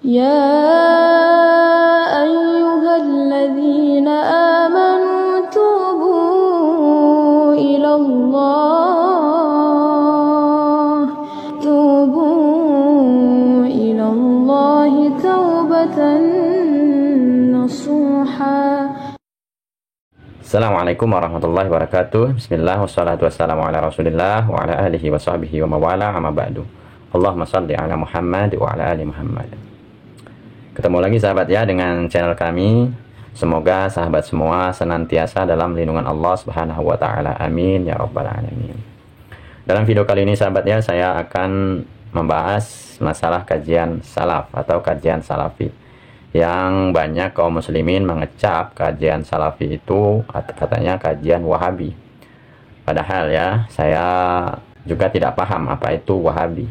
يا أيها الذين آمنوا توبوا إلى الله توبة نصوحا. Assalamualaikum warahmatullahi wabarakatuh. Bismillah, wassalatu wassalamu ala rasulillah wa ala alihi wa sahbihi wa mawala, amma ba'du. Allahumma salli ala Muhammad wa ala ali Muhammad. Ketemu lagi sahabat ya dengan channel kami. Semoga sahabat semua senantiasa dalam lindungan Allah subhanahu wa ta'ala. Amin ya rabbal alamin. Dalam video kali ini sahabat ya, saya akan membahas masalah kajian salaf atau kajian salafi, yang banyak kaum muslimin mengecap kajian salafi itu katanya kajian wahabi. Padahal ya, saya juga tidak paham apa itu wahabi.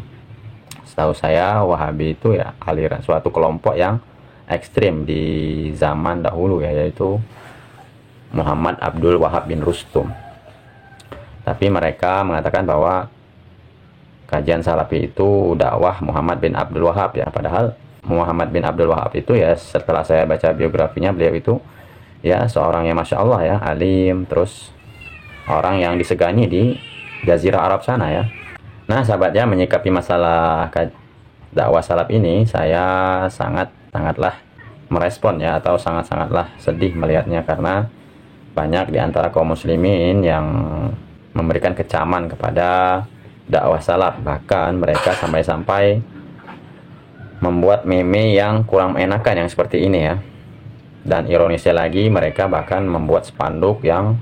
Setahu saya wahabi itu ya aliran suatu kelompok yang ekstrim di zaman dahulu ya, yaitu Muhammad Abdul Wahab bin Rustum. Tapi mereka mengatakan bahwa kajian salafi itu dakwah Muhammad bin Abdul Wahab ya. Padahal Muhammad bin Abdul Wahab itu ya, setelah saya baca biografinya, beliau itu ya seorang yang Masya Allah ya, alim, terus orang yang disegani di Jazirah Arab sana ya. Nah sahabat ya, menyikapi masalah dakwah salaf ini, saya sangatlah merespon ya, atau sangatlah sedih melihatnya, karena banyak di antara kaum muslimin yang memberikan kecaman kepada dakwah salaf. Bahkan mereka sampai-sampai membuat meme yang kurang enakan yang seperti ini ya. Dan ironisnya lagi, mereka bahkan membuat spanduk yang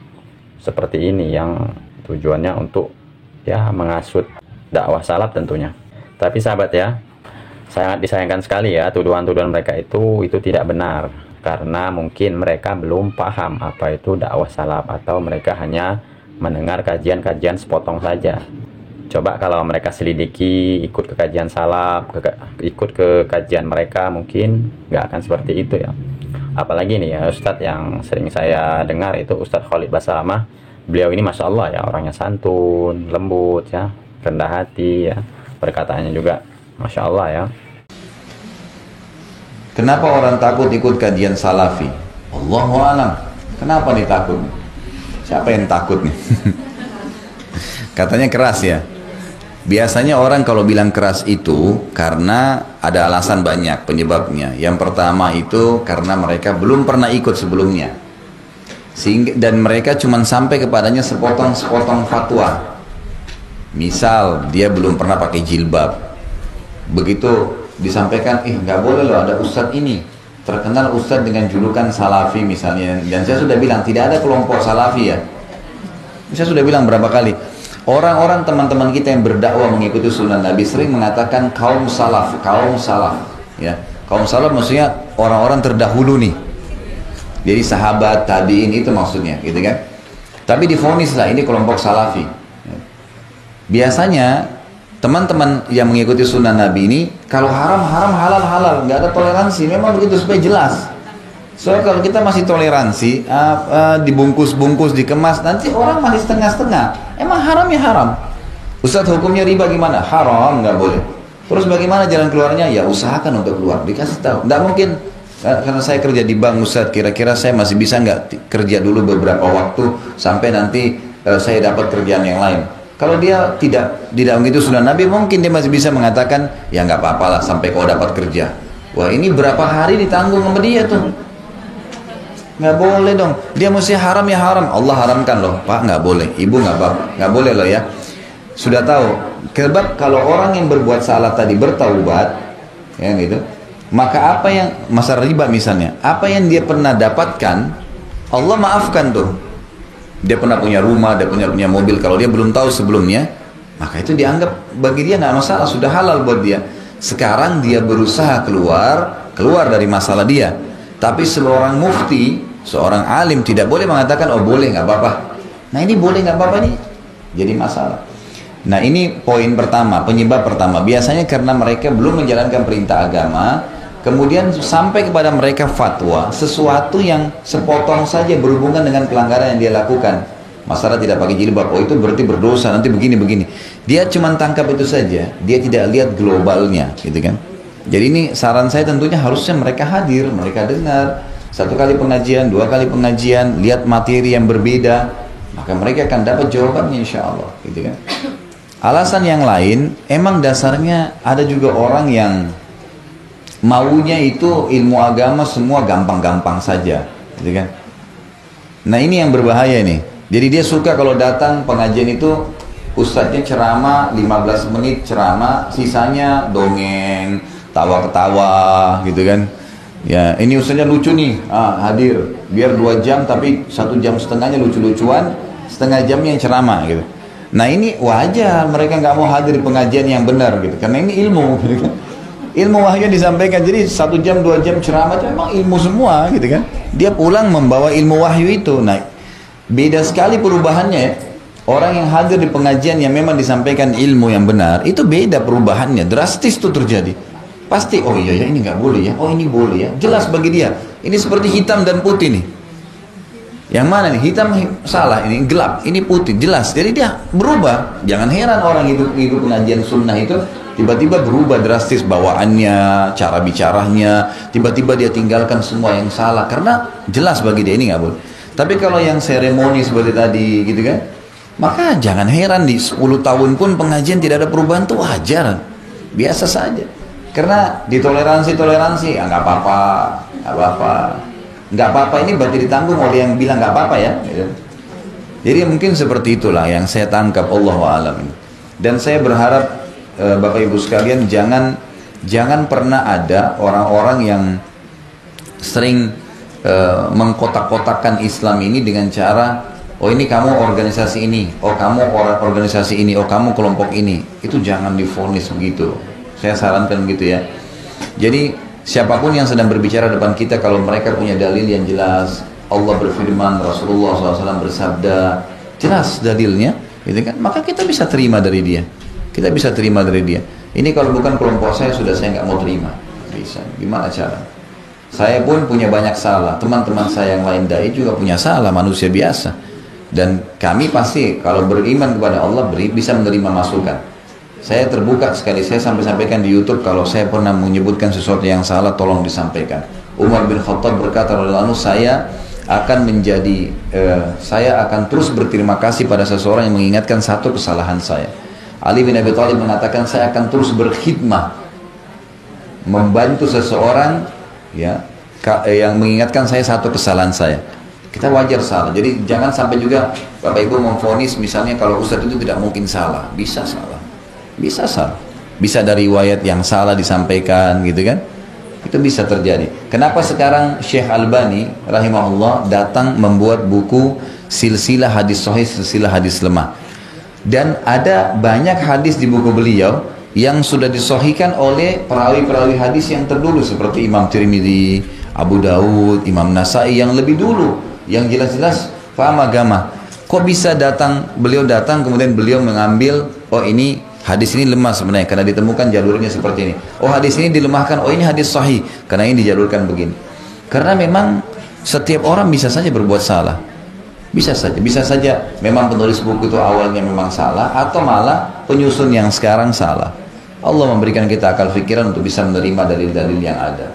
seperti ini, yang tujuannya untuk ya menghasut dakwah salaf tentunya. Tapi sahabat ya, sangat disayangkan sekali ya, tuduhan-tuduhan mereka itu tidak benar, karena mungkin mereka belum paham apa itu dakwah salaf, atau mereka hanya mendengar kajian-kajian sepotong saja. Coba kalau mereka selidiki, ikut ke kajian salaf, ikut ke kajian mereka, mungkin nggak akan seperti itu ya. Apalagi nih ya, Ustadz yang sering saya dengar itu Ustadz Khalid Basalamah. Beliau ini Masya Allah ya, orangnya santun, lembut ya, rendah hati ya, perkataannya juga Masya Allah ya. Kenapa orang takut ikut kajian salafi? Allahu a'lam. Kenapa nih takut? Siapa yang takut nih? Katanya keras ya. Biasanya orang kalau bilang keras itu karena ada alasan banyak penyebabnya. Yang pertama itu karena mereka belum pernah ikut sebelumnya, dan mereka cuma sampai kepadanya sepotong-sepotong fatwa. Misal dia belum pernah pakai jilbab, begitu disampaikan, nggak boleh loh ada ustadz ini, terkenal ustadz dengan julukan salafi misalnya. Dan saya sudah bilang tidak ada kelompok salafi ya. Saya sudah bilang berapa kali, orang-orang teman-teman kita yang berdakwah mengikuti sunnah Nabi sering mengatakan kaum salaf ya. Kaum salaf maksudnya orang-orang terdahulu nih, jadi sahabat, tabi'in, itu maksudnya gitu kan. Tapi divonislah ini kelompok salafi. Biasanya teman-teman yang mengikuti sunnah Nabi ini kalau haram, halal, nggak ada toleransi. Memang begitu supaya jelas. Soalnya kalau kita masih toleransi, dibungkus-bungkus, dikemas, nanti orang masih setengah-setengah. Emang haram ya haram. Ustadz, hukumnya riba gimana? Haram, nggak boleh. Terus bagaimana jalan keluarnya? Ya usahakan untuk keluar, dikasih tahu. Nggak mungkin, karena saya kerja di bank Ustadz, kira-kira saya masih bisa nggak kerja dulu beberapa waktu sampai nanti saya dapat kerjaan yang lain. Kalau dia tidak begitu sunnah Nabi, mungkin dia masih bisa mengatakan, ya nggak apa-apa lah sampai kau dapat kerja. Wah, ini berapa hari ditanggung sama dia tuh. Nggak boleh dong, dia mesti haram ya haram. Allah haramkan loh Pak, nggak boleh. Ibu nggak boleh loh ya. Sudah tahu. Sebab kalau orang yang berbuat salah tadi bertaubat ya gitu, maka apa yang masalah riba misalnya, apa yang dia pernah dapatkan Allah maafkan tuh. Dia pernah punya rumah, dia punya mobil, kalau dia belum tahu sebelumnya, maka itu dianggap bagi dia nggak masalah, sudah halal buat dia. Sekarang dia berusaha keluar dari masalah dia. Tapi seorang mufti, seorang alim tidak boleh mengatakan, oh boleh nggak apa-apa. Nah ini boleh nggak apa-apa nih, jadi masalah. Nah ini poin pertama, penyebab pertama. Biasanya karena mereka belum menjalankan perintah agama, kemudian sampai kepada mereka fatwa, sesuatu yang sepotong saja berhubungan dengan pelanggaran yang dia lakukan. Masalah tidak pakai jilbab, oh itu berarti berdosa, nanti begini-begini. Dia cuma tangkap itu saja, dia tidak lihat globalnya, gitu kan. Jadi ini saran saya tentunya harusnya mereka hadir, mereka dengar 1 kali pengajian, 2 kali pengajian, lihat materi yang berbeda, maka mereka akan dapat jawabannya insya Allah, gitu kan. Alasan yang lain, emang dasarnya ada juga orang yang maunya itu ilmu agama semua gampang-gampang saja, gitu kan. Nah ini yang berbahaya nih. Jadi dia suka kalau datang pengajian itu ustadznya ceramah 15 menit ceramah, sisanya dongeng, tawa-ketawa, gitu kan. Ya ini ustadznya lucu nih, hadir, biar 2 jam tapi 1 jam setengahnya lucu-lucuan, setengah jamnya yang ceramah gitu. Nah ini wajar mereka nggak mau hadir pengajian yang benar gitu, karena ini ilmu, gitu kan. Ilmu wahyu yang disampaikan, jadi 1 jam 2 jam ceramah itu memang ilmu semua gitu kan. Dia pulang membawa ilmu wahyu itu. Nah beda sekali perubahannya ya. Orang yang hadir di pengajian yang memang disampaikan ilmu yang benar, itu beda perubahannya, drastis itu terjadi. Pasti, oh iya ya ini nggak boleh ya, oh ini boleh ya, jelas bagi dia. Ini seperti hitam dan putih nih. Yang mana nih? Hitam salah, ini gelap, ini putih, jelas. Jadi dia berubah. Jangan heran orang hidup pengajian sunnah itu tiba-tiba berubah drastis bawaannya, cara bicaranya, tiba-tiba dia tinggalkan semua yang salah karena jelas bagi dia ini nggak boleh. Tapi kalau yang seremoni seperti tadi gitu kan, maka jangan heran di 10 tahun pun pengajian tidak ada perubahan, itu wajar, biasa saja. Karena ditoleransi, nggak apa-apa, nggak apa-apa ini berarti ditanggung oleh yang bilang nggak apa-apa ya. Jadi mungkin seperti itulah yang saya tangkap, Allahu a'lam. Dan saya berharap Bapak Ibu sekalian jangan pernah ada orang-orang yang sering mengkotak-kotakkan Islam ini dengan cara, oh ini kamu organisasi ini, oh kamu organisasi ini, oh kamu kelompok ini. Itu jangan divonis begitu. Saya sarankan gitu ya. Jadi siapapun yang sedang berbicara depan kita, kalau mereka punya dalil yang jelas, Allah berfirman, Rasulullah SAW bersabda, jelas dalilnya, gitu kan? Maka kita bisa terima dari dia. Kita bisa terima dari dia. Ini kalau bukan kelompok saya, sudah saya nggak mau terima. Bisa. Gimana cara? Saya pun punya banyak salah. Teman-teman saya yang lain dai juga punya salah, manusia biasa. Dan kami pasti kalau beriman kepada Allah bisa menerima masukan. Saya terbuka sekali, saya sampai sampaikan di YouTube kalau saya pernah menyebutkan sesuatu yang salah, tolong disampaikan. Umar bin Khattab berkata, saya akan terus berterima kasih pada seseorang yang mengingatkan satu kesalahan saya. Ali bin Abi Thalib mengatakan, saya akan terus berkhidmah membantu seseorang ya yang mengingatkan saya satu kesalahan saya. Kita wajar salah, jadi jangan sampai juga Bapak Ibu memvonis misalnya kalau ustadz itu tidak mungkin salah. Bisa salah, bisa salah, bisa dari riwayat yang salah disampaikan gitu kan, itu bisa terjadi. Kenapa sekarang Syekh Albani rahimahullah datang membuat buku silsilah hadis sahih, silsilah hadis lemah, dan ada banyak hadis di buku beliau yang sudah disahihkan oleh perawi-perawi hadis yang terdulu seperti Imam Tirmidzi, Abu Daud, Imam Nasai yang lebih dulu, yang jelas-jelas paham agama. Kok bisa beliau datang kemudian beliau mengambil, oh ini hadis ini lemah sebenarnya karena ditemukan jalurnya seperti ini. Oh hadis ini dilemahkan, oh ini hadis sahih karena ini dijalurkan begini. Karena memang setiap orang bisa saja berbuat salah. Bisa saja memang penulis buku itu awalnya memang salah, atau malah penyusun yang sekarang salah. Allah memberikan kita akal fikiran untuk bisa menerima dalil-dalil yang ada.